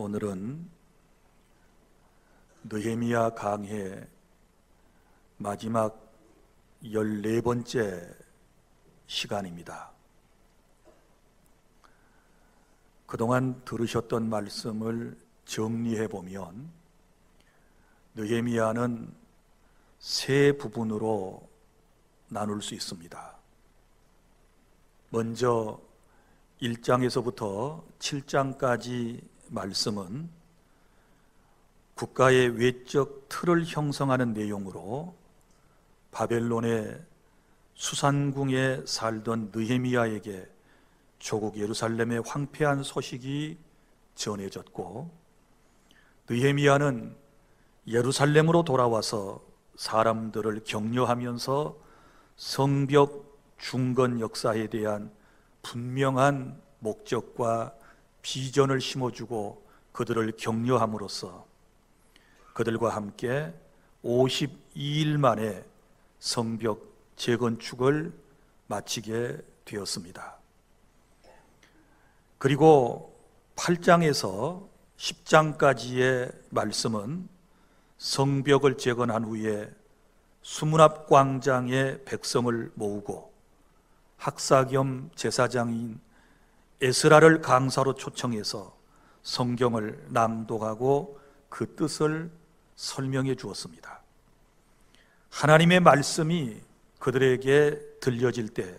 오늘은 느헤미야 강해 마지막 14번째 시간입니다. 그동안 들으셨던 말씀을 정리해 보면 느헤미야는 세 부분으로 나눌 수 있습니다. 먼저 1장에서부터 7장까지 말씀은 국가의 외적 틀을 형성하는 내용으로 바벨론의 수산궁에 살던 느헤미야에게 조국 예루살렘의 황폐한 소식이 전해졌고, 느헤미야는 예루살렘으로 돌아와서 사람들을 격려하면서 성벽 중건 역사에 대한 분명한 목적과 비전을 심어주고 그들을 격려함으로써 그들과 함께 52일 만에 성벽 재건축을 마치게 되었습니다. 그리고 8장에서 10장까지의 말씀은 성벽을 재건한 후에 수문앞 광장에 백성을 모으고 학사 겸 제사장인 에스라를 강사로 초청해서 성경을 낭독하고 그 뜻을 설명해 주었습니다. 하나님의 말씀이 그들에게 들려질 때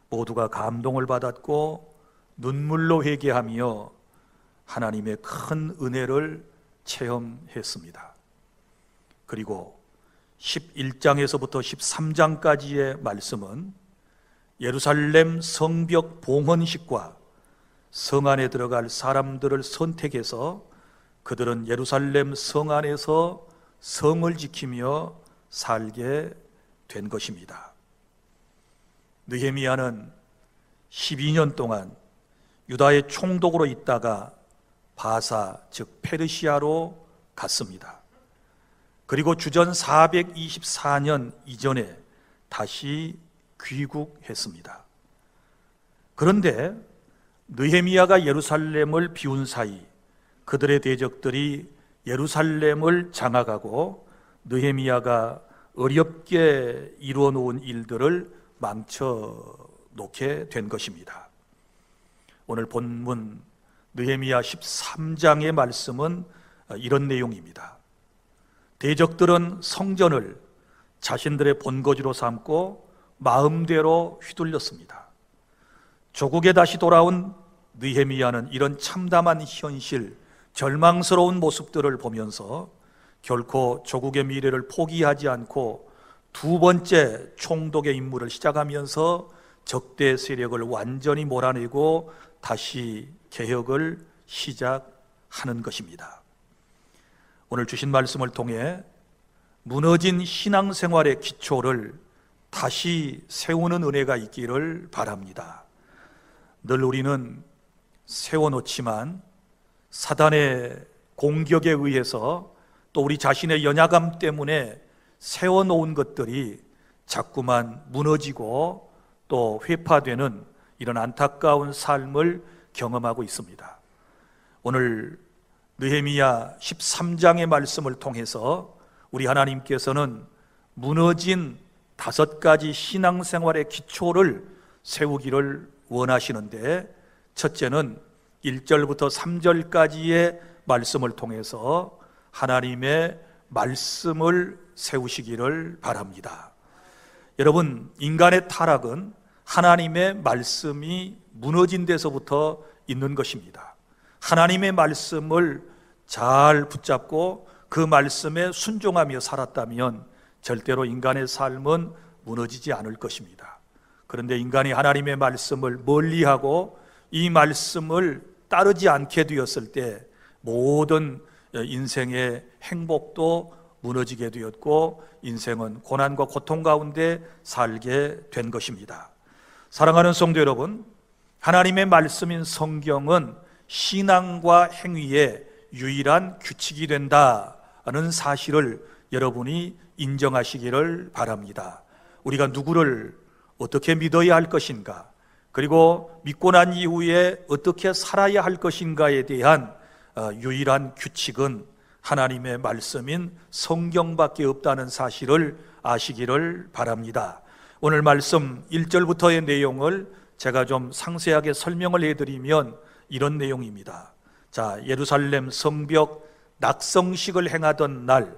모두가 감동을 받았고 눈물로 회개하며 하나님의 큰 은혜를 체험했습니다. 그리고 11장에서부터 13장까지의 말씀은 예루살렘 성벽 봉헌식과 성 안에 들어갈 사람들을 선택해서 그들은 예루살렘 성 안에서 성을 지키며 살게 된 것입니다. 느헤미야는 12년 동안 유다의 총독으로 있다가 바사, 즉 페르시아로 갔습니다. 그리고 주전 424년 이전에 다시 귀국했습니다. 그런데 느헤미야가 예루살렘을 비운 사이 그들의 대적들이 예루살렘을 장악하고 느헤미야가 어렵게 이루어 놓은 일들을 망쳐 놓게 된 것입니다. 오늘 본문 느헤미야 13장의 말씀은 이런 내용입니다. 대적들은 성전을 자신들의 본거지로 삼고 마음대로 휘둘렸습니다. 조국에 다시 돌아온 느헤미야는 이런 참담한 현실, 절망스러운 모습들을 보면서 결코 조국의 미래를 포기하지 않고 두 번째 총독의 임무를 시작하면서 적대 세력을 완전히 몰아내고 다시 개혁을 시작하는 것입니다. 오늘 주신 말씀을 통해 무너진 신앙생활의 기초를 다시 세우는 은혜가 있기를 바랍니다. 늘 우리는 세워놓지만 사단의 공격에 의해서 또 우리 자신의 연약함 때문에 세워놓은 것들이 자꾸만 무너지고 또 회파되는 이런 안타까운 삶을 경험하고 있습니다. 오늘 느헤미야 13장의 말씀을 통해서 우리 하나님께서는 무너진 5가지 신앙생활의 기초를 세우기를 원하시는데, 첫째는 1절부터 3절까지의 말씀을 통해서 하나님의 말씀을 세우시기를 바랍니다. 여러분, 인간의 타락은 하나님의 말씀이 무너진 데서부터 있는 것입니다. 하나님의 말씀을 잘 붙잡고 그 말씀에 순종하며 살았다면 절대로 인간의 삶은 무너지지 않을 것입니다. 그런데 인간이 하나님의 말씀을 멀리하고 이 말씀을 따르지 않게 되었을 때 모든 인생의 행복도 무너지게 되었고 인생은 고난과 고통 가운데 살게 된 것입니다. 사랑하는 성도 여러분, 하나님의 말씀인 성경은 신앙과 행위의 유일한 규칙이 된다는 사실을 여러분이 인정하시기를 바랍니다. 우리가 누구를 어떻게 믿어야 할 것인가, 그리고 믿고 난 이후에 어떻게 살아야 할 것인가에 대한 유일한 규칙은 하나님의 말씀인 성경밖에 없다는 사실을 아시기를 바랍니다. 오늘 말씀 1절부터의 내용을 제가 좀 상세하게 설명을 해드리면 이런 내용입니다. 자, 예루살렘 성벽 낙성식을 행하던 날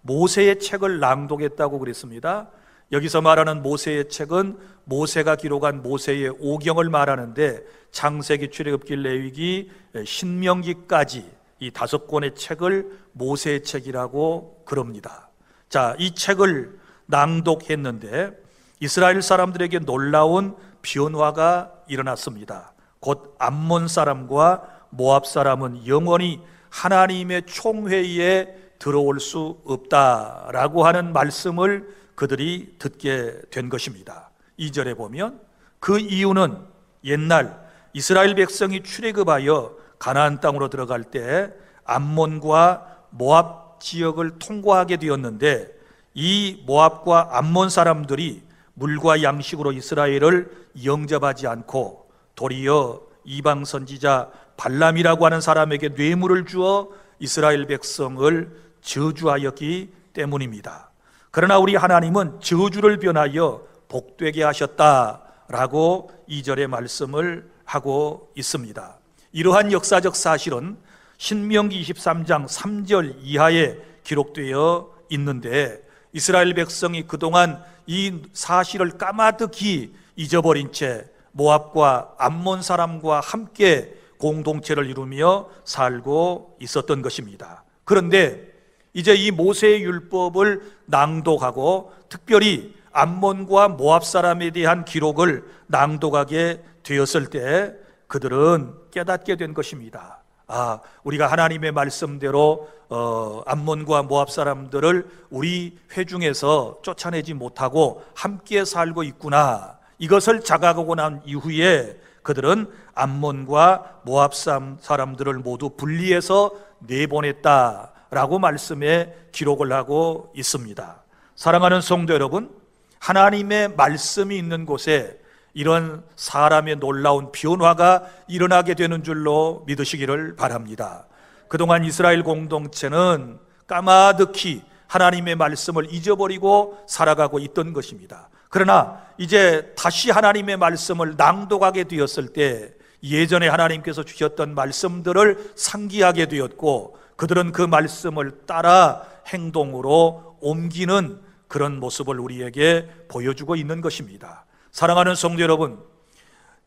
모세의 책을 낭독했다고 그랬습니다. 여기서 말하는 모세의 책은 모세가 기록한 모세의 오경을 말하는데 창세기, 출애굽기, 레위기, 신명기까지 이 5권의 책을 모세의 책이라고 그럽니다. 자, 이 책을 낭독했는데 이스라엘 사람들에게 놀라운 변화가 일어났습니다. 곧 암몬 사람과 모압 사람은 영원히 하나님의 총회에 들어올 수 없다라고 하는 말씀을 그들이 듣게 된 것입니다. 2절에 보면 그 이유는 옛날 이스라엘 백성이 출애굽하여 가나안 땅으로 들어갈 때 암몬과 모압 지역을 통과하게 되었는데 이 모압과 암몬 사람들이 물과 양식으로 이스라엘을 영접하지 않고 도리어 이방 선지자 발람이라고 하는 사람에게 뇌물을 주어 이스라엘 백성을 저주하였기 때문입니다. 그러나 우리 하나님은 저주를 변하여 복되게 하셨다라고 2절의 말씀을 하고 있습니다. 이러한 역사적 사실은 신명기 23장 3절 이하에 기록되어 있는데 이스라엘 백성이 그동안 이 사실을 까마득히 잊어버린 채 모압과 암몬 사람과 함께 공동체를 이루며 살고 있었던 것입니다. 그런데 이제 이 모세의 율법을 낭독하고 특별히 암몬과 모압 사람에 대한 기록을 낭독하게 되었을 때 그들은 깨닫게 된 것입니다. 아, 우리가 하나님의 말씀대로 암몬과 모압 사람들을 우리 회중에서 쫓아내지 못하고 함께 살고 있구나. 이것을 자각하고 난 이후에 그들은 암몬과 모압 사람들을 모두 분리해서 내보냈다라고 말씀에 기록을 하고 있습니다. 사랑하는 성도 여러분, 하나님의 말씀이 있는 곳에 이런 사람의 놀라운 변화가 일어나게 되는 줄로 믿으시기를 바랍니다. 그동안 이스라엘 공동체는 까마득히 하나님의 말씀을 잊어버리고 살아가고 있던 것입니다. 그러나 이제 다시 하나님의 말씀을 낭독하게 되었을 때 예전에 하나님께서 주셨던 말씀들을 상기하게 되었고 그들은 그 말씀을 따라 행동으로 옮기는 그런 모습을 우리에게 보여주고 있는 것입니다. 사랑하는 성도 여러분,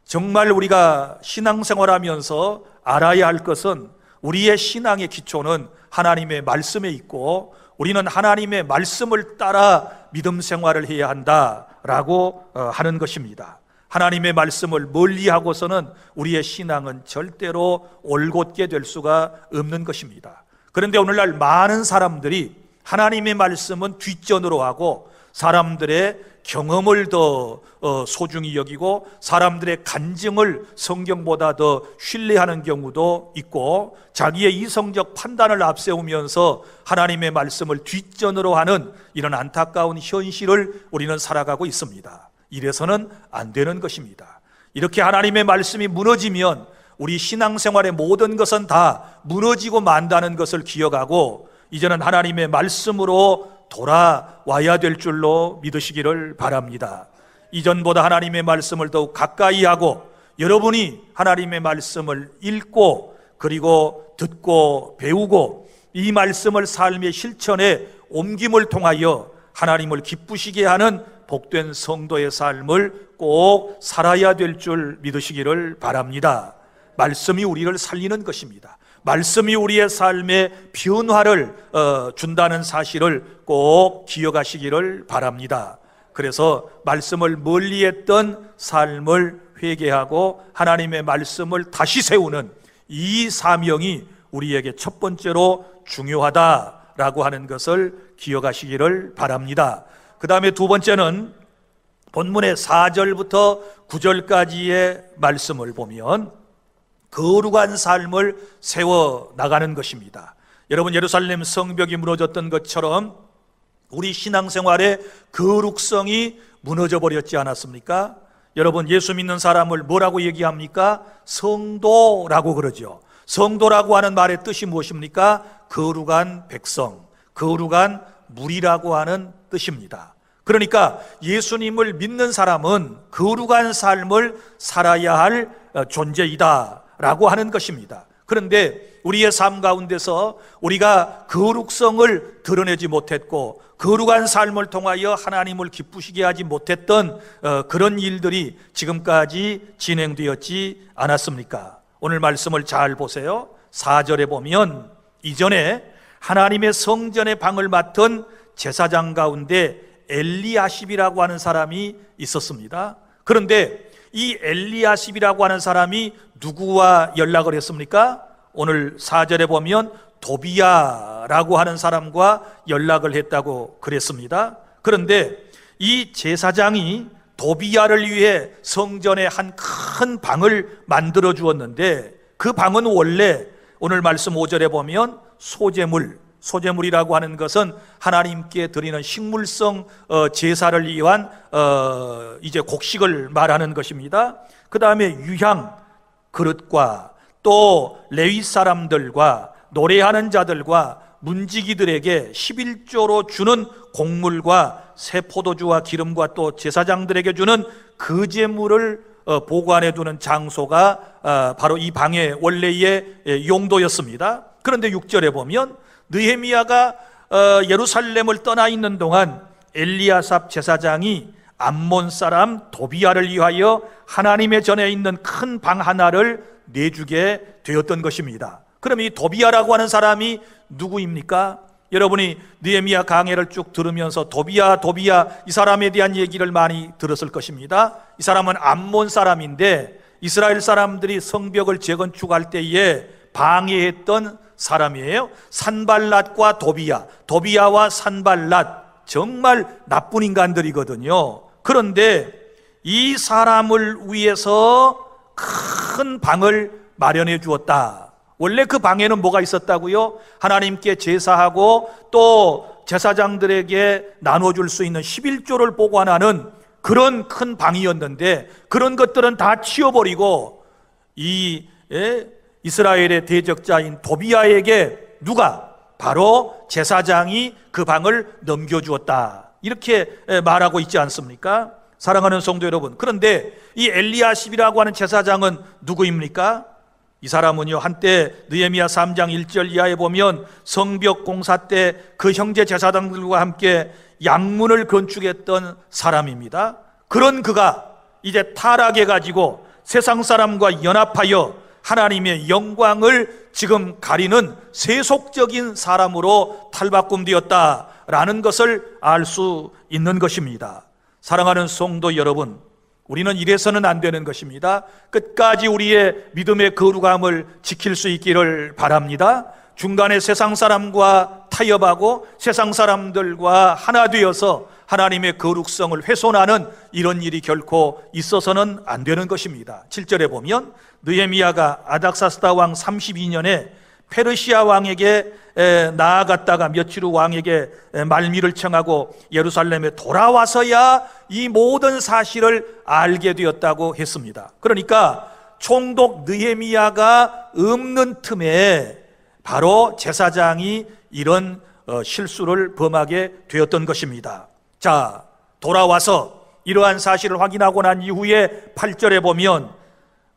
정말 우리가 신앙생활하면서 알아야 할 것은 우리의 신앙의 기초는 하나님의 말씀에 있고 우리는 하나님의 말씀을 따라 믿음 생활을 해야 한다라고 하는 것입니다. 하나님의 말씀을 멀리하고서는 우리의 신앙은 절대로 올곧게 될 수가 없는 것입니다. 그런데 오늘날 많은 사람들이 하나님의 말씀은 뒷전으로 하고 사람들의 경험을 더 소중히 여기고 사람들의 간증을 성경보다 더 신뢰하는 경우도 있고 자기의 이성적 판단을 앞세우면서 하나님의 말씀을 뒷전으로 하는 이런 안타까운 현실을 우리는 살아가고 있습니다. 이래서는 안 되는 것입니다. 이렇게 하나님의 말씀이 무너지면 우리 신앙생활의 모든 것은 다 무너지고 만다는 것을 기억하고 이제는 하나님의 말씀으로 돌아와야 될 줄로 믿으시기를 바랍니다. 이전보다 하나님의 말씀을 더욱 가까이 하고 여러분이 하나님의 말씀을 읽고 그리고 듣고 배우고 이 말씀을 삶의 실천에 옮김을 통하여 하나님을 기쁘시게 하는 복된 성도의 삶을 꼭 살아야 될 줄 믿으시기를 바랍니다. 말씀이 우리를 살리는 것입니다. 말씀이 우리의 삶에 변화를 준다는 사실을 꼭 기억하시기를 바랍니다. 그래서 말씀을 멀리했던 삶을 회개하고 하나님의 말씀을 다시 세우는 이 사명이 우리에게 첫 번째로 중요하다라고 하는 것을 기억하시기를 바랍니다. 그 다음에 두 번째는 본문의 4절부터 9절까지의 말씀을 보면 거룩한 삶을 세워나가는 것입니다. 여러분, 예루살렘 성벽이 무너졌던 것처럼 우리 신앙생활의 거룩성이 무너져 버렸지 않았습니까? 여러분, 예수 믿는 사람을 뭐라고 얘기합니까? 성도라고 그러죠. 성도라고 하는 말의 뜻이 무엇입니까? 거룩한 백성, 거룩한 무리라고 하는 뜻입니다. 그러니까 예수님을 믿는 사람은 거룩한 삶을 살아야 할 존재이다 라고 하는 것입니다. 그런데 우리의 삶 가운데서 우리가 거룩성을 드러내지 못했고 거룩한 삶을 통하여 하나님을 기쁘시게 하지 못했던 그런 일들이 지금까지 진행되었지 않았습니까? 오늘 말씀을 잘 보세요. 4절에 보면 이전에 하나님의 성전의 방을 맡은 제사장 가운데 엘리야십이라고 하는 사람이 있었습니다. 그런데 이 엘리야십이라고 하는 사람이 누구와 연락을 했습니까? 오늘 4절에 보면 도비야라고 하는 사람과 연락을 했다고 그랬습니다. 그런데 이 제사장이 도비야를 위해 성전에 한 큰 방을 만들어 주었는데 그 방은 원래 오늘 말씀 5절에 보면 소제물이라고 하는 것은 하나님께 드리는 식물성 제사를 위한 이제 곡식을 말하는 것입니다. 그 다음에 유향 그릇과 또 레위 사람들과 노래하는 자들과 문지기들에게 11조로 주는 곡물과 새 포도주와 기름과 또 제사장들에게 주는 거제물을 보관해 두는 장소가 바로 이 방의 원래의 용도였습니다. 그런데 6절에 보면 느헤미야가 예루살렘을 떠나 있는 동안 엘리야삽 제사장이 암몬 사람 도비야를 위하여 하나님의 전에 있는 큰 방 하나를 내주게 되었던 것입니다. 그럼 이 도비야라고 하는 사람이 누구입니까? 여러분이 느헤미야 강해를 쭉 들으면서 도비야 이 사람에 대한 얘기를 많이 들었을 것입니다. 이 사람은 암몬 사람인데 이스라엘 사람들이 성벽을 재건축할 때에 방해했던 사람이에요. 산발랏과 도비야와 산발랏, 정말 나쁜 인간들이거든요. 그런데 이 사람을 위해서 큰 방을 마련해 주었다. 원래 그 방에는 뭐가 있었다고요? 하나님께 제사하고 또 제사장들에게 나눠줄 수 있는 11조를 보관하는 그런 큰 방이었는데 그런 것들은 다 치워버리고 이 이스라엘의 대적자인 도비야에게 누가? 바로 제사장이 그 방을 넘겨주었다. 이렇게 말하고 있지 않습니까? 사랑하는 성도 여러분, 그런데 이 엘리야십이라고 하는 제사장은 누구입니까? 이 사람은요, 한때 느헤미야 3장 1절 이하에 보면 성벽 공사 때 그 형제 제사장들과 함께 양문을 건축했던 사람입니다. 그런 그가 이제 타락해가지고 세상 사람과 연합하여 하나님의 영광을 지금 가리는 세속적인 사람으로 탈바꿈되었다라는 것을 알 수 있는 것입니다. 사랑하는 성도 여러분, 우리는 이래서는 안 되는 것입니다. 끝까지 우리의 믿음의 거룩함을 지킬 수 있기를 바랍니다. 중간에 세상 사람과 타협하고 세상 사람들과 하나 되어서 하나님의 거룩성을 훼손하는 이런 일이 결코 있어서는 안 되는 것입니다. 7절에 보면 느헤미야가 아닥사스다 왕 32년에 페르시아 왕에게 나아갔다가 며칠 후 왕에게 말미를 청하고 예루살렘에 돌아와서야 이 모든 사실을 알게 되었다고 했습니다. 그러니까 총독 느헤미야가 없는 틈에 바로 제사장이 이런 실수를 범하게 되었던 것입니다. 자, 돌아와서 이러한 사실을 확인하고 난 이후에 8절에 보면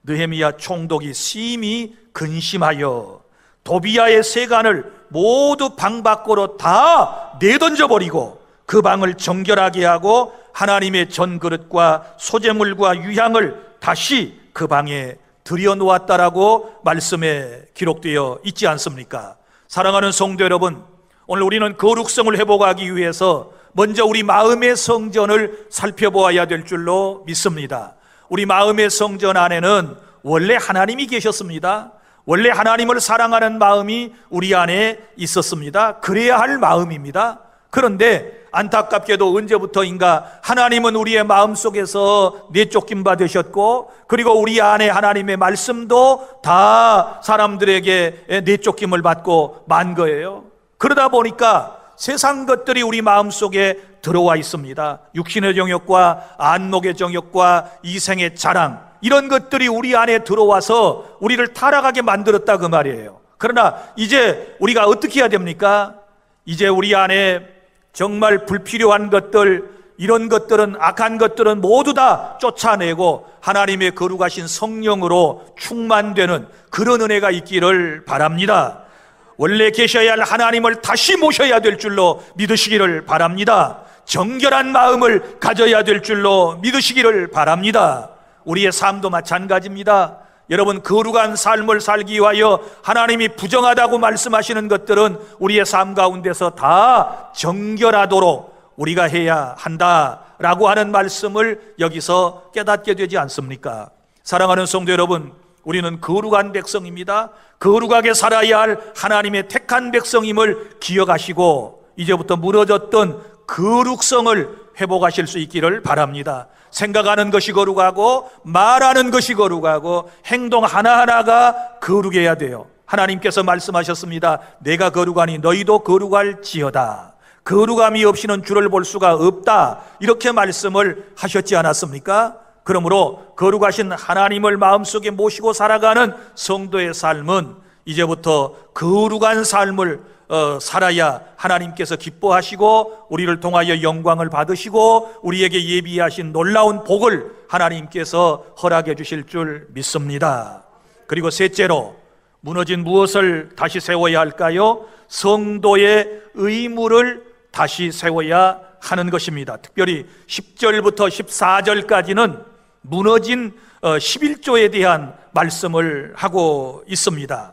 느헤미야 총독이 심히 근심하여 도비야의 세간을 모두 방 밖으로 다 내던져버리고 그 방을 정결하게 하고 하나님의 전그릇과 소제물과 유향을 다시 그 방에 들여놓았다라고 말씀에 기록되어 있지 않습니까? 사랑하는 성도 여러분, 오늘 우리는 거룩성을 회복하기 위해서 먼저 우리 마음의 성전을 살펴보아야 될 줄로 믿습니다. 우리 마음의 성전 안에는 원래 하나님이 계셨습니다. 원래 하나님을 사랑하는 마음이 우리 안에 있었습니다. 그래야 할 마음입니다. 그런데 안타깝게도 언제부터인가 하나님은 우리의 마음속에서 내쫓김 바 되셨고, 그리고 우리 안에 하나님의 말씀도 다 사람들에게 내쫓김을 받고 만 거예요. 그러다 보니까 세상 것들이 우리 마음속에 들어와 있습니다. 육신의 정욕과 안목의 정욕과 이생의 자랑, 이런 것들이 우리 안에 들어와서 우리를 타락하게 만들었다 그 말이에요. 그러나 이제 우리가 어떻게 해야 됩니까? 이제 우리 안에 정말 불필요한 것들, 이런 것들은, 악한 것들은 모두 다 쫓아내고 하나님의 거룩하신 성령으로 충만되는 그런 은혜가 있기를 바랍니다. 원래 계셔야 할 하나님을 다시 모셔야 될 줄로 믿으시기를 바랍니다. 정결한 마음을 가져야 될 줄로 믿으시기를 바랍니다. 우리의 삶도 마찬가지입니다. 여러분, 거룩한 삶을 살기 위하여 하나님이 부정하다고 말씀하시는 것들은 우리의 삶 가운데서 다 정결하도록 우리가 해야 한다라고 하는 말씀을 여기서 깨닫게 되지 않습니까? 사랑하는 성도 여러분, 우리는 거룩한 백성입니다. 거룩하게 살아야 할 하나님의 택한 백성임을 기억하시고 이제부터 무너졌던 거룩성을 회복하실 수 있기를 바랍니다. 생각하는 것이 거룩하고 말하는 것이 거룩하고 행동 하나하나가 거룩해야 돼요. 하나님께서 말씀하셨습니다. 내가 거룩하니 너희도 거룩할지어다. 거룩함이 없이는 주를 볼 수가 없다, 이렇게 말씀을 하셨지 않았습니까? 그러므로 거룩하신 하나님을 마음속에 모시고 살아가는 성도의 삶은 이제부터 거룩한 삶을 살아야 하나님께서 기뻐하시고 우리를 통하여 영광을 받으시고 우리에게 예비하신 놀라운 복을 하나님께서 허락해 주실 줄 믿습니다. 그리고 셋째로, 무너진 무엇을 다시 세워야 할까요? 성도의 의무를 다시 세워야 하는 것입니다. 특별히 10절부터 14절까지는 무너진 11조에 대한 말씀을 하고 있습니다.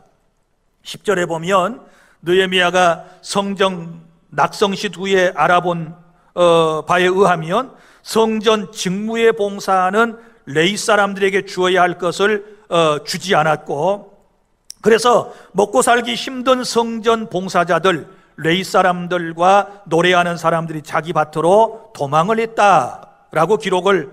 10절에 보면 느헤미야가 성전 낙성시 후에 알아본 바에 의하면 성전 직무에 봉사하는 레위 사람들에게 주어야 할 것을 주지 않았고, 그래서 먹고 살기 힘든 성전 봉사자들, 레위 사람들과 노래하는 사람들이 자기 밭으로 도망을 했다라고 기록을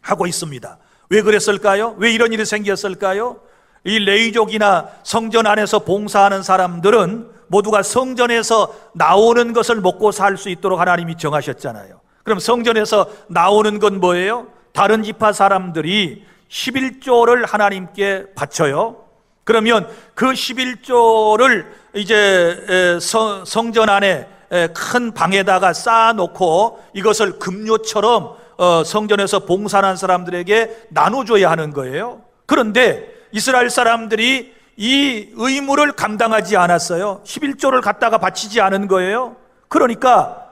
하고 있습니다. 왜 그랬을까요? 왜 이런 일이 생겼을까요? 이 레위족이나 성전 안에서 봉사하는 사람들은 모두가 성전에서 나오는 것을 먹고 살 수 있도록 하나님이 정하셨잖아요. 그럼 성전에서 나오는 건 뭐예요? 다른 지파 사람들이 11조를 하나님께 바쳐요. 그러면 그 11조를 이제 성전 안에 큰 방에다가 쌓아놓고 이것을 급료처럼 성전에서 봉사하는 사람들에게 나눠줘야 하는 거예요. 그런데 이스라엘 사람들이 이 의무를 감당하지 않았어요. 11조를 갖다가 바치지 않은 거예요. 그러니까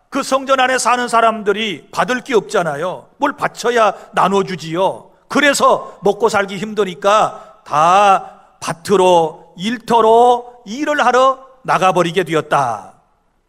그 성전 안에 사는 사람들이 받을 게 없잖아요. 뭘 바쳐야 나눠주지요. 그래서 먹고 살기 힘드니까 다 밭으로, 일터로 일을 하러 나가버리게 되었다.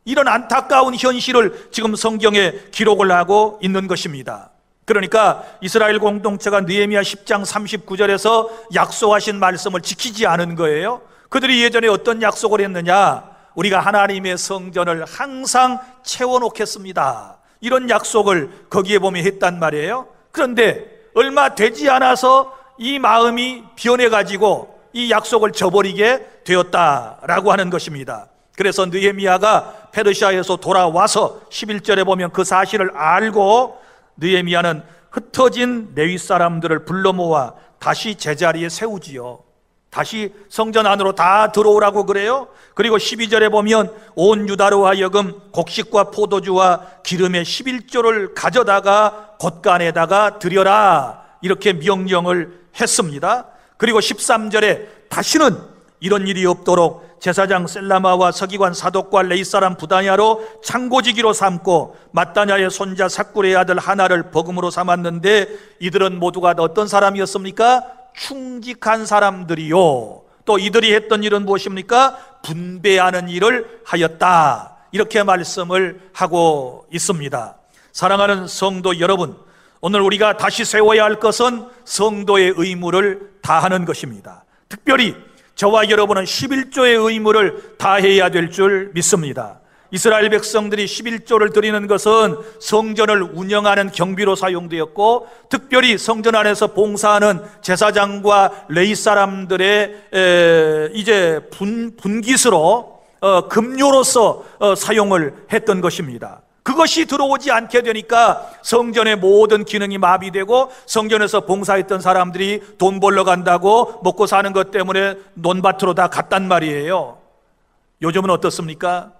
이런 안타까운 현실을 지금 성경에 기록을 하고 있는 것입니다. 그러니까 이스라엘 공동체가 느헤미야 10장 39절에서 약속하신 말씀을 지키지 않은 거예요. 그들이 예전에 어떤 약속을 했느냐? 우리가 하나님의 성전을 항상 채워놓겠습니다, 이런 약속을 거기에 보면 했단 말이에요. 그런데 얼마 되지 않아서 이 마음이 변해가지고 이 약속을 저버리게 되었다라고 하는 것입니다. 그래서 느헤미야가 페르시아에서 돌아와서 11절에 보면 그 사실을 알고 느헤미야는 흩어진 레위 사람들을 불러 모아 다시 제자리에 세우지요. 다시 성전 안으로 다 들어오라고 그래요. 그리고 12절에 보면 온 유다로 하여금 곡식과 포도주와 기름의 11조를 가져다가 곳간에다가 드려라, 이렇게 명령을 했습니다. 그리고 13절에 다시는 이런 일이 없도록 제사장 셀라마와 서기관 사독과 레위 사람 부다냐로 창고지기로 삼고 마따냐의 손자 삭굴의 아들 하나를 버금으로 삼았는데 이들은 모두가 어떤 사람이었습니까? 충직한 사람들이요. 또 이들이 했던 일은 무엇입니까? 분배하는 일을 하였다, 이렇게 말씀을 하고 있습니다. 사랑하는 성도 여러분, 오늘 우리가 다시 세워야 할 것은 성도의 의무를 다하는 것입니다. 특별히 저와 여러분은 11조의 의무를 다해야 될 줄 믿습니다. 이스라엘 백성들이 11조를 드리는 것은 성전을 운영하는 경비로 사용되었고, 특별히 성전 안에서 봉사하는 제사장과 레위 사람들의 이제 분깃으로 급료로서 사용을 했던 것입니다. 그것이 들어오지 않게 되니까 성전의 모든 기능이 마비되고 성전에서 봉사했던 사람들이 돈 벌러 간다고 먹고 사는 것 때문에 논밭으로 다 갔단 말이에요. 요즘은 어떻습니까?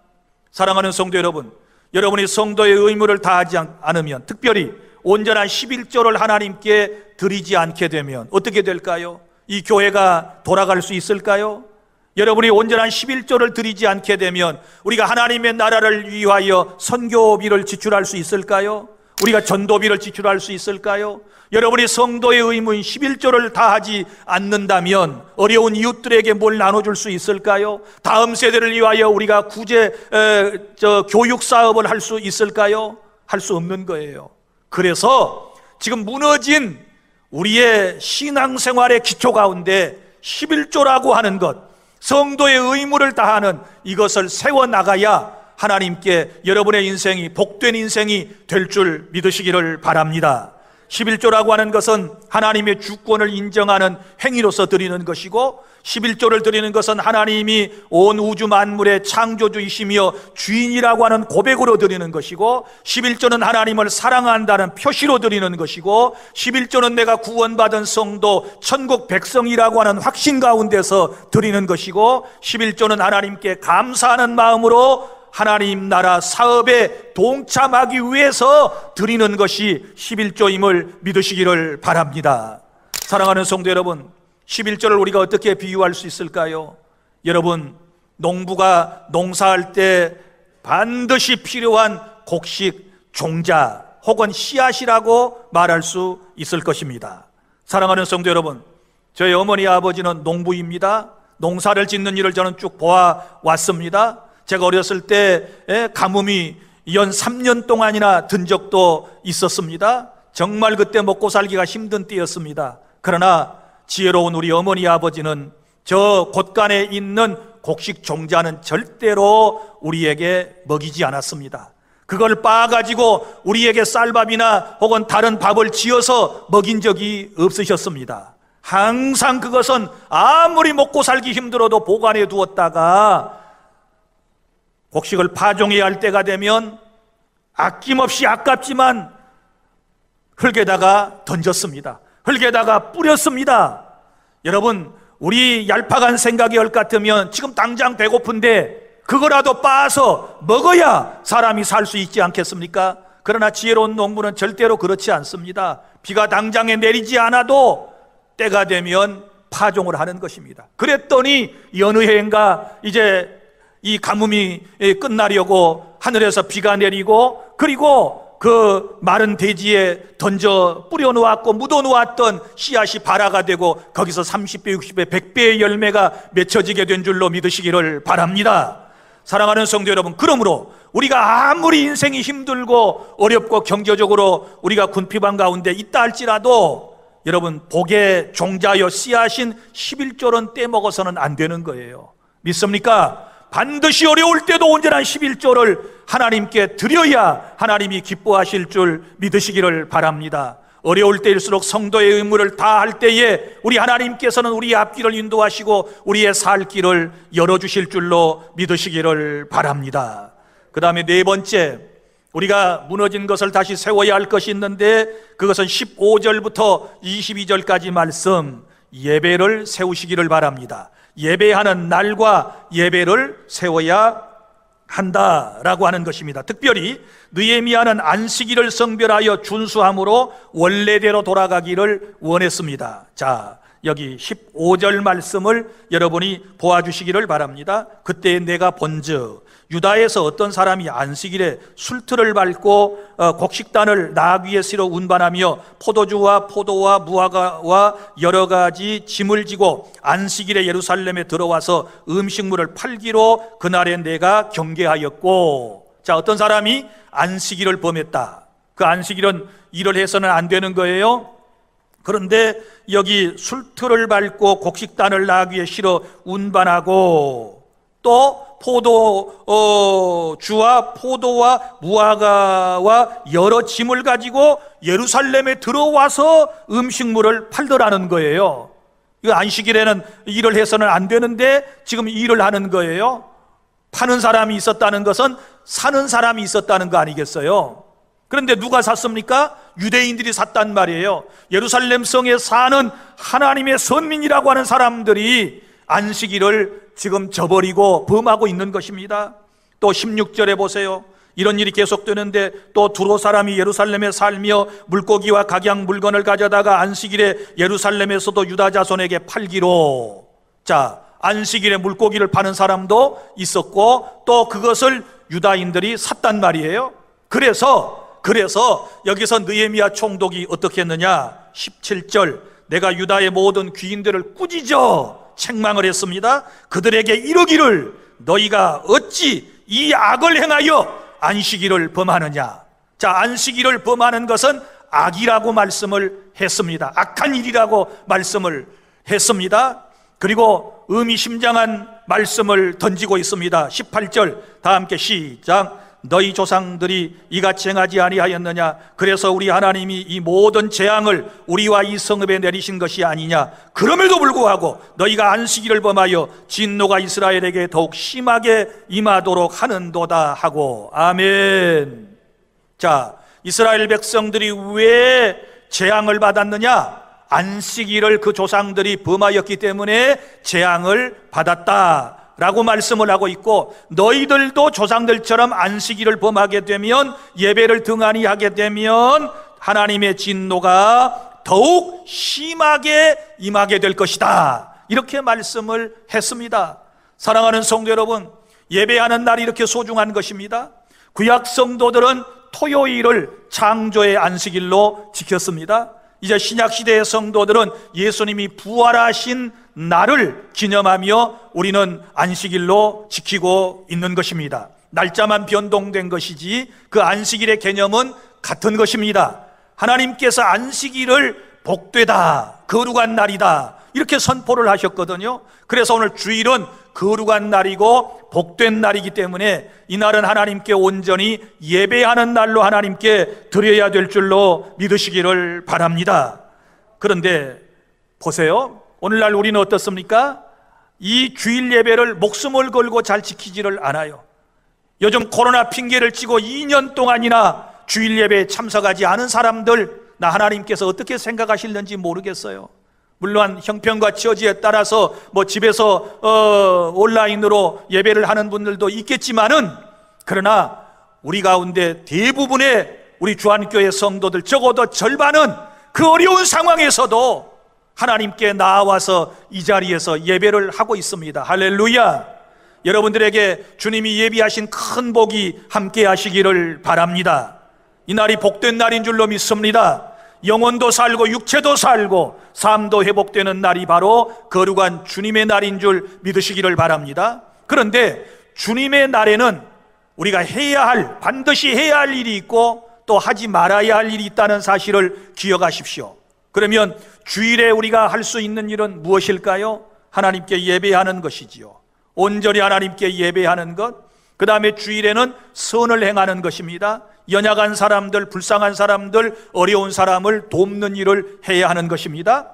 사랑하는 성도 여러분, 여러분이 성도의 의무를 다하지 않으면, 특별히 온전한 11조를 하나님께 드리지 않게 되면 어떻게 될까요? 이 교회가 돌아갈 수 있을까요? 여러분이 온전한 11조를 드리지 않게 되면 우리가 하나님의 나라를 위하여 선교비를 지출할 수 있을까요? 우리가 전도비를 지출할 수 있을까요? 여러분이 성도의 의무인 11조를 다하지 않는다면 어려운 이웃들에게 뭘 나눠줄 수 있을까요? 다음 세대를 위하여 우리가 교육 사업을 할 수 있을까요? 할 수 없는 거예요. 그래서 지금 무너진 우리의 신앙생활의 기초 가운데 11조라고 하는 것, 성도의 의무를 다하는 이것을 세워나가야 하나님께 여러분의 인생이 복된 인생이 될 줄 믿으시기를 바랍니다. 11조라고 하는 것은 하나님의 주권을 인정하는 행위로서 드리는 것이고, 11조를 드리는 것은 하나님이 온 우주 만물의 창조주이시며 주인이라고 하는 고백으로 드리는 것이고, 11조는 하나님을 사랑한다는 표시로 드리는 것이고, 11조는 내가 구원받은 성도 천국 백성이라고 하는 확신 가운데서 드리는 것이고, 11조는 하나님께 감사하는 마음으로 하나님 나라 사업에 동참하기 위해서 드리는 것이 11조임을 믿으시기를 바랍니다. 사랑하는 성도 여러분, 11조를 우리가 어떻게 비유할 수 있을까요? 여러분, 농부가 농사할 때 반드시 필요한 곡식, 종자 혹은 씨앗이라고 말할 수 있을 것입니다. 사랑하는 성도 여러분, 저희 어머니 아버지는 농부입니다. 농사를 짓는 일을 저는 쭉 보아왔습니다. 제가 어렸을 때 가뭄이 연 3년 동안이나 든 적도 있었습니다. 정말 그때 먹고 살기가 힘든 때였습니다. 그러나 지혜로운 우리 어머니 아버지는 저 곳간에 있는 곡식 종자는 절대로 우리에게 먹이지 않았습니다. 그걸 빻아가지고 우리에게 쌀밥이나 혹은 다른 밥을 지어서 먹인 적이 없으셨습니다. 항상 그것은 아무리 먹고 살기 힘들어도 보관해 두었다가 곡식을 파종해야 할 때가 되면 아낌없이 아깝지만 흙에다가 던졌습니다. 흙에다가 뿌렸습니다. 여러분, 우리 얄팍한 생각이 할 것 같으면 지금 당장 배고픈데 그거라도 빻아서 먹어야 사람이 살 수 있지 않겠습니까? 그러나 지혜로운 농부는 절대로 그렇지 않습니다. 비가 당장에 내리지 않아도 때가 되면 파종을 하는 것입니다. 그랬더니 어느 해인가 이제 이 가뭄이 끝나려고 하늘에서 비가 내리고, 그리고 그 마른 대지에 던져 뿌려놓았고 묻어놓았던 씨앗이 발화가 되고 거기서 30배, 60배, 100배의 열매가 맺혀지게 된 줄로 믿으시기를 바랍니다. 사랑하는 성도 여러분, 그러므로 우리가 아무리 인생이 힘들고 어렵고 경제적으로 우리가 군피방 가운데 있다 할지라도 여러분, 복의 종자여 씨앗인 11조는 떼먹어서는 안 되는 거예요. 믿습니까? 반드시 어려울 때도 온전한 11조를 하나님께 드려야 하나님이 기뻐하실 줄 믿으시기를 바랍니다. 어려울 때일수록 성도의 의무를 다할 때에 우리 하나님께서는 우리의 앞길을 인도하시고 우리의 살 길을 열어주실 줄로 믿으시기를 바랍니다. 그 다음에 네 번째, 우리가 무너진 것을 다시 세워야 할 것이 있는데 그것은 15절부터 22절까지 말씀, 예배를 세우시기를 바랍니다. 예배하는 날과 예배를 세워야 한다라고 하는 것입니다. 특별히 느헤미야는 안식일을 성별하여 준수함으로 원래대로 돌아가기를 원했습니다. 자, 여기 15절 말씀을 여러분이 보아주시기를 바랍니다. 그때 내가 본즉 유다에서 어떤 사람이 안식일에 술틀을 밟고 곡식단을 나귀 위에 실어 운반하며 포도주와 포도와 무화과와 여러 가지 짐을 지고 안식일에 예루살렘에 들어와서 음식물을 팔기로 그날에 내가 경계하였고. 자, 어떤 사람이 안식일을 범했다. 그 안식일은 일을 해서는 안 되는 거예요. 그런데 여기 술틀을 밟고 곡식단을 나귀 위에 실어 운반하고 또 포도주와 포도와 무화과와 여러 짐을 가지고 예루살렘에 들어와서 음식물을 팔더라는 거예요. 이거 안식일에는 일을 해서는 안 되는데 지금 일을 하는 거예요. 파는 사람이 있었다는 것은 사는 사람이 있었다는 거 아니겠어요? 그런데 누가 샀습니까? 유대인들이 샀단 말이에요. 예루살렘 성에 사는 하나님의 선민이라고 하는 사람들이 안식일을 지금 저버리고 범하고 있는 것입니다. 또 16절에 보세요. 이런 일이 계속되는데 또 두로 사람이 예루살렘에 살며 물고기와 각양 물건을 가져다가 안식일에 예루살렘에서도 유다 자손에게 팔기로. 자, 안식일에 물고기를 파는 사람도 있었고 또 그것을 유다인들이 샀단 말이에요. 그래서 여기서 느헤미야 총독이 어떻게 했느냐? 17절, 내가 유다의 모든 귀인들을 꾸짖어 책망을 했습니다. 그들에게 이르기를 너희가 어찌 이 악을 행하여 안식일을 범하느냐. 자, 안식일을 범하는 것은 악이라고 말씀을 했습니다. 악한 일이라고 말씀을 했습니다. 그리고 의미심장한 말씀을 던지고 있습니다. 18절 다 함께 시작. 너희 조상들이 이같이 행하지 아니하였느냐? 그래서 우리 하나님이 이 모든 재앙을 우리와 이 성읍에 내리신 것이 아니냐? 그럼에도 불구하고 너희가 안식일을 범하여 진노가 이스라엘에게 더욱 심하게 임하도록 하는도다 하고. 아멘. 자, 이스라엘 백성들이 왜 재앙을 받았느냐? 안식일을 그 조상들이 범하였기 때문에 재앙을 받았다 라고 말씀을 하고 있고, 너희들도 조상들처럼 안식일을 범하게 되면, 예배를 등한히 하게 되면 하나님의 진노가 더욱 심하게 임하게 될 것이다, 이렇게 말씀을 했습니다. 사랑하는 성도 여러분, 예배하는 날이 이렇게 소중한 것입니다. 구약 성도들은 토요일을 창조의 안식일로 지켰습니다. 이제 신약시대의 성도들은 예수님이 부활하신 날을 기념하며 우리는 안식일로 지키고 있는 것입니다. 날짜만 변동된 것이지 그 안식일의 개념은 같은 것입니다. 하나님께서 안식일을 복되다, 거룩한 날이다, 이렇게 선포를 하셨거든요. 그래서 오늘 주일은 거룩한 날이고 복된 날이기 때문에 이 날은 하나님께 온전히 예배하는 날로 하나님께 드려야 될 줄로 믿으시기를 바랍니다. 그런데 보세요, 오늘날 우리는 어떻습니까? 이 주일 예배를 목숨을 걸고 잘 지키지를 않아요. 요즘 코로나 핑계를 치고 2년 동안이나 주일 예배에 참석하지 않은 사람들, 나 하나님께서 어떻게 생각하실는지 모르겠어요. 물론 형편과 처지에 따라서 집에서 온라인으로 예배를 하는 분들도 있겠지만은, 그러나 우리 가운데 대부분의 우리 주안교회 성도들, 적어도 절반은 그 어려운 상황에서도 하나님께 나와서 이 자리에서 예배를 하고 있습니다. 할렐루야. 여러분들에게 주님이 예비하신 큰 복이 함께 하시기를 바랍니다. 이 날이 복된 날인 줄로 믿습니다. 영혼도 살고 육체도 살고 삶도 회복되는 날이 바로 거룩한 주님의 날인 줄 믿으시기를 바랍니다. 그런데 주님의 날에는 우리가 반드시 해야 할 일이 있고 또 하지 말아야 할 일이 있다는 사실을 기억하십시오. 그러면 주일에 우리가 할 수 있는 일은 무엇일까요? 하나님께 예배하는 것이지요. 온전히 하나님께 예배하는 것, 그 다음에 주일에는 선을 행하는 것입니다. 연약한 사람들, 불쌍한 사람들, 어려운 사람을 돕는 일을 해야 하는 것입니다.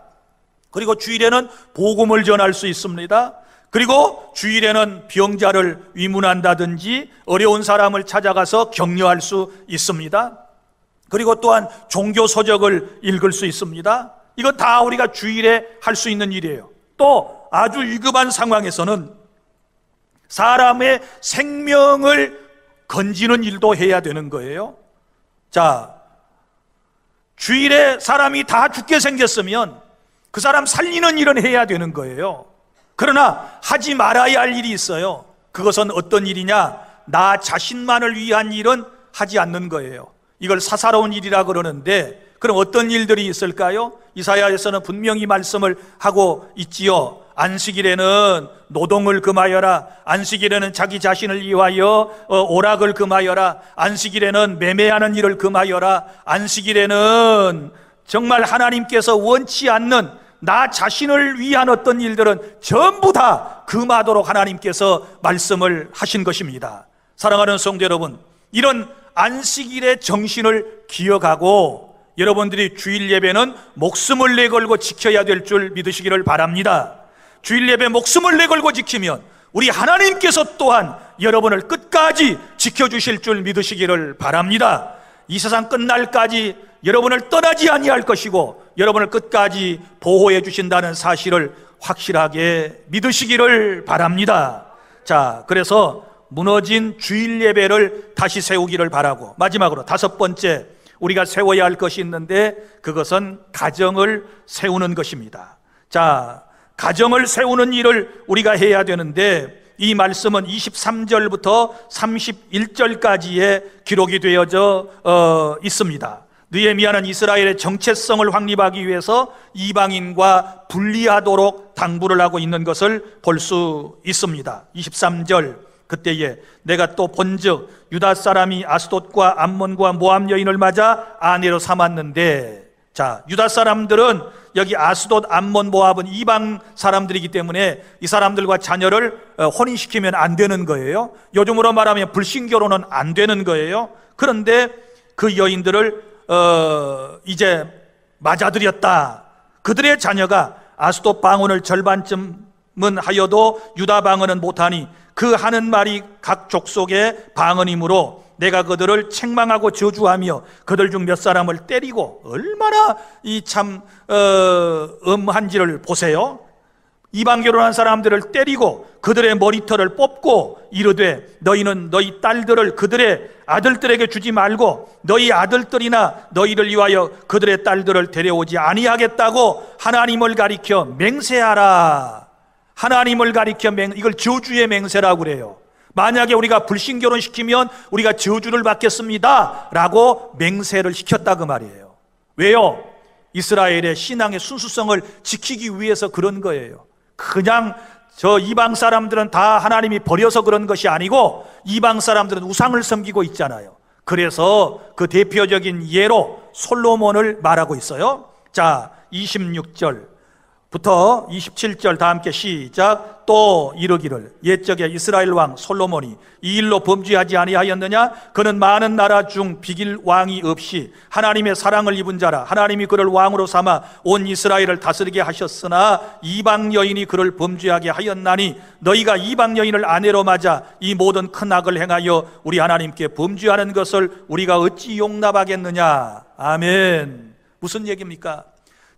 그리고 주일에는 복음을 전할 수 있습니다. 그리고 주일에는 병자를 위문한다든지 어려운 사람을 찾아가서 격려할 수 있습니다. 그리고 또한 종교 서적을 읽을 수 있습니다. 이건 다 우리가 주일에 할 수 있는 일이에요. 또 아주 위급한 상황에서는 사람의 생명을 건지는 일도 해야 되는 거예요. 자, 주일에 사람이 다 죽게 생겼으면 그 사람 살리는 일은 해야 되는 거예요. 그러나 하지 말아야 할 일이 있어요. 그것은 어떤 일이냐? 나 자신만을 위한 일은 하지 않는 거예요. 이걸 사사로운 일이라 그러는데, 그럼 어떤 일들이 있을까요? 이사야에서는 분명히 말씀을 하고 있지요. 안식일에는 노동을 금하여라. 안식일에는 자기 자신을 위하여 오락을 금하여라. 안식일에는 매매하는 일을 금하여라. 안식일에는 정말 하나님께서 원치 않는 나 자신을 위한 어떤 일들은 전부 다 금하도록 하나님께서 말씀을 하신 것입니다. 사랑하는 성도 여러분, 이런 안식일의 정신을 기억하고 여러분들이 주일 예배는 목숨을 내걸고 지켜야 될 줄 믿으시기를 바랍니다. 주일 예배 목숨을 내걸고 지키면 우리 하나님께서 또한 여러분을 끝까지 지켜주실 줄 믿으시기를 바랍니다. 이 세상 끝날까지 여러분을 떠나지 아니할 것이고 여러분을 끝까지 보호해 주신다는 사실을 확실하게 믿으시기를 바랍니다. 자, 그래서 무너진 주일 예배를 다시 세우기를 바라고, 마지막으로 다섯 번째 우리가 세워야 할 것이 있는데 그것은 가정을 세우는 것입니다. 자, 가정을 세우는 일을 우리가 해야 되는데 이 말씀은 23절부터 31절까지의 기록이 되어져 있습니다. 느헤미야는 이스라엘의 정체성을 확립하기 위해서 이방인과 분리하도록 당부를 하고 있는 것을 볼 수 있습니다. 23절, 그때에 내가 또 본즉 유다 사람이 아스돗과 암몬과 모압 여인을 맞아 아내로 삼았는데, 자, 유다 사람들은 여기 아스돗, 암몬, 모압은 이방 사람들이기 때문에 이 사람들과 자녀를 혼인시키면 안 되는 거예요. 요즘으로 말하면 불신결혼은 안 되는 거예요. 그런데 그 여인들을 이제 맞아들였다. 그들의 자녀가 아스돗 방언을 절반쯤은 하여도 유다 방언은 못하니 그 하는 말이 각 족속의 방언이므로 내가 그들을 책망하고 저주하며 그들 중 몇 사람을 때리고, 얼마나 이 참 엄한지를 보세요. 이방 결혼한 사람들을 때리고 그들의 머리털을 뽑고 이르되 너희는 너희 딸들을 그들의 아들들에게 주지 말고 너희 아들들이나 너희를 위하여 그들의 딸들을 데려오지 아니하겠다고 하나님을 가리켜 맹세하라. 하나님을 가리켜 이걸 저주의 맹세라고 그래요. 만약에 우리가 불신결혼시키면 우리가 저주를 받겠습니다 라고 맹세를 시켰다 그 말이에요. 왜요? 이스라엘의 신앙의 순수성을 지키기 위해서 그런 거예요. 그냥 저 이방 사람들은 다 하나님이 버려서 그런 것이 아니고 이방 사람들은 우상을 섬기고 있잖아요. 그래서 그 대표적인 예로 솔로몬을 말하고 있어요. 자, 26절부터 27절 다 함께 시작. 또 이르기를 옛적에 이스라엘 왕 솔로몬이 이 일로 범죄하지 아니하였느냐? 그는 많은 나라 중 비길 왕이 없이 하나님의 사랑을 입은 자라. 하나님이 그를 왕으로 삼아 온 이스라엘을 다스리게 하셨으나 이방 여인이 그를 범죄하게 하였나니 너희가 이방 여인을 아내로 맞아 이 모든 큰 악을 행하여 우리 하나님께 범죄하는 것을 우리가 어찌 용납하겠느냐? 아멘. 무슨 얘기입니까?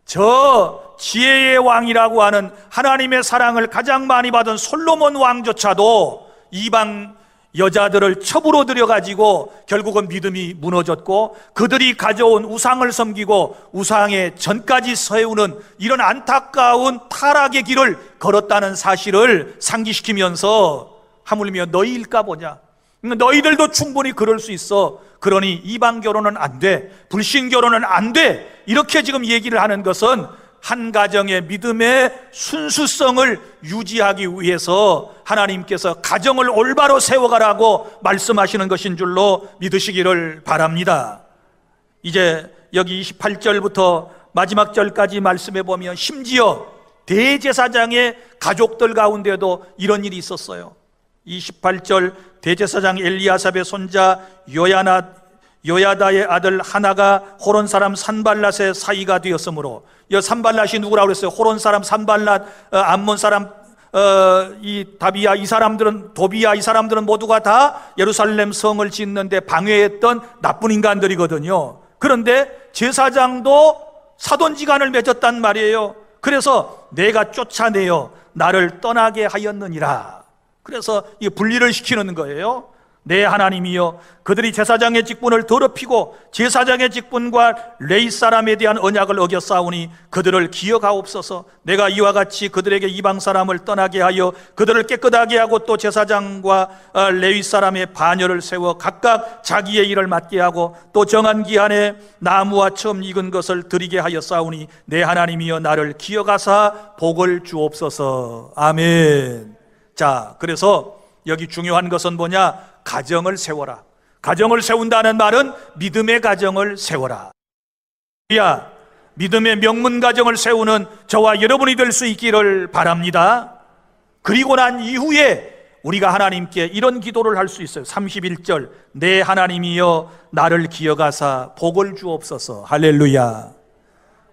저 지혜의 왕이라고 하는 하나님의 사랑을 가장 많이 받은 솔로몬 왕조차도 이방 여자들을 첩으로 들여가지고 결국은 믿음이 무너졌고 그들이 가져온 우상을 섬기고 우상의 전까지 세우는 이런 안타까운 타락의 길을 걸었다는 사실을 상기시키면서 하물며 너희일까 보냐, 너희들도 충분히 그럴 수 있어. 그러니 이방 결혼은 안 돼, 불신 결혼은 안 돼, 이렇게 지금 얘기를 하는 것은 한 가정의 믿음의 순수성을 유지하기 위해서 하나님께서 가정을 올바로 세워가라고 말씀하시는 것인 줄로 믿으시기를 바랍니다. 이제 여기 28절부터 마지막 절까지 말씀해 보면 심지어 대제사장의 가족들 가운데도 이런 일이 있었어요. 28절, 대제사장 엘리야삽의 손자 요야다의 아들 하나가 호론 사람 산발랏의 사이가 되었으므로, 이 산발랏이 누구라고 그랬어요? 호론 사람 산발랏, 암몬 사람 이 다비야, 이 사람들은, 도비야, 이 사람들은 모두가 다 예루살렘 성을 짓는데 방해했던 나쁜 인간들이거든요. 그런데 제사장도 사돈지간을 맺었단 말이에요. 그래서 내가 쫓아내어 나를 떠나게 하였느니라. 그래서 이 분리를 시키는 거예요. 내 하나님이여, 그들이 제사장의 직분을 더럽히고 제사장의 직분과 레위 사람에 대한 언약을 어겼사오니 그들을 기억하옵소서. 내가 이와 같이 그들에게 이방 사람을 떠나게 하여 그들을 깨끗하게 하고 또 제사장과 레위 사람의 반열을 세워 각각 자기의 일을 맡게 하고 또 정한 기한에 나무와 처음 익은 것을 드리게 하였사오니 내 하나님이여, 나를 기억하사 복을 주옵소서. 아멘. 자, 그래서 여기 중요한 것은 뭐냐? 가정을 세워라. 가정을 세운다는 말은 믿음의 가정을 세워라. 믿음의 명문 가정을 세우는 저와 여러분이 될 수 있기를 바랍니다. 그리고 난 이후에 우리가 하나님께 이런 기도를 할 수 있어요. 31절, 내 하나님이여, 나를 기억하사 복을 주옵소서. 할렐루야.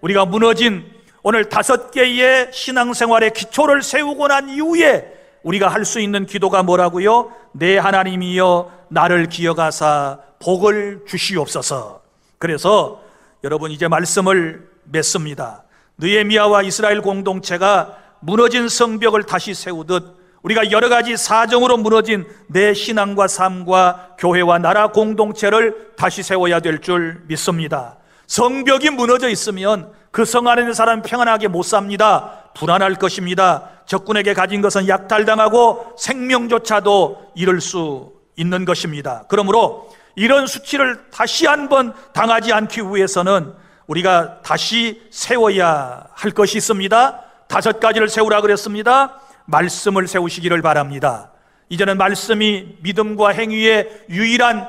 우리가 무너진 오늘 5개의 신앙생활의 기초를 세우고 난 이후에 우리가 할 수 있는 기도가 뭐라고요? 내 하나님이여 나를 기억하사 복을 주시옵소서. 그래서 여러분 이제 말씀을 맺습니다. 느헤미야와 이스라엘 공동체가 무너진 성벽을 다시 세우듯 우리가 여러 가지 사정으로 무너진 내 신앙과 삶과 교회와 나라 공동체를 다시 세워야 될 줄 믿습니다. 성벽이 무너져 있으면 그 성 안에 있는 사람 평안하게 못 삽니다. 불안할 것입니다. 적군에게 가진 것은 약탈당하고 생명조차도 잃을 수 있는 것입니다. 그러므로 이런 수치를 다시 한번 당하지 않기 위해서는 우리가 다시 세워야 할 것이 있습니다. 5가지를 세우라 그랬습니다. 말씀을 세우시기를 바랍니다. 이제는 말씀이 믿음과 행위의 유일한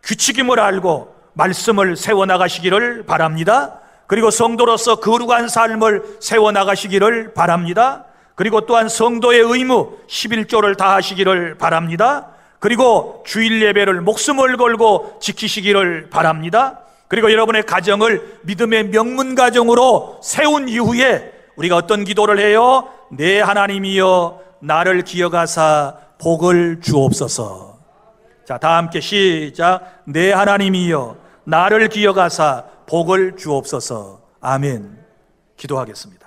규칙임을 알고 말씀을 세워나가시기를 바랍니다. 그리고 성도로서 거룩한 삶을 세워나가시기를 바랍니다. 그리고 또한 성도의 의무 11조를 다하시기를 바랍니다. 그리고 주일 예배를 목숨을 걸고 지키시기를 바랍니다. 그리고 여러분의 가정을 믿음의 명문 가정으로 세운 이후에 우리가 어떤 기도를 해요? 내 하나님이여 나를 기억하사 복을 주옵소서. 자, 다 함께 시작. 내 하나님이여 나를 기억하사 복을 주옵소서. 아멘. 기도하겠습니다.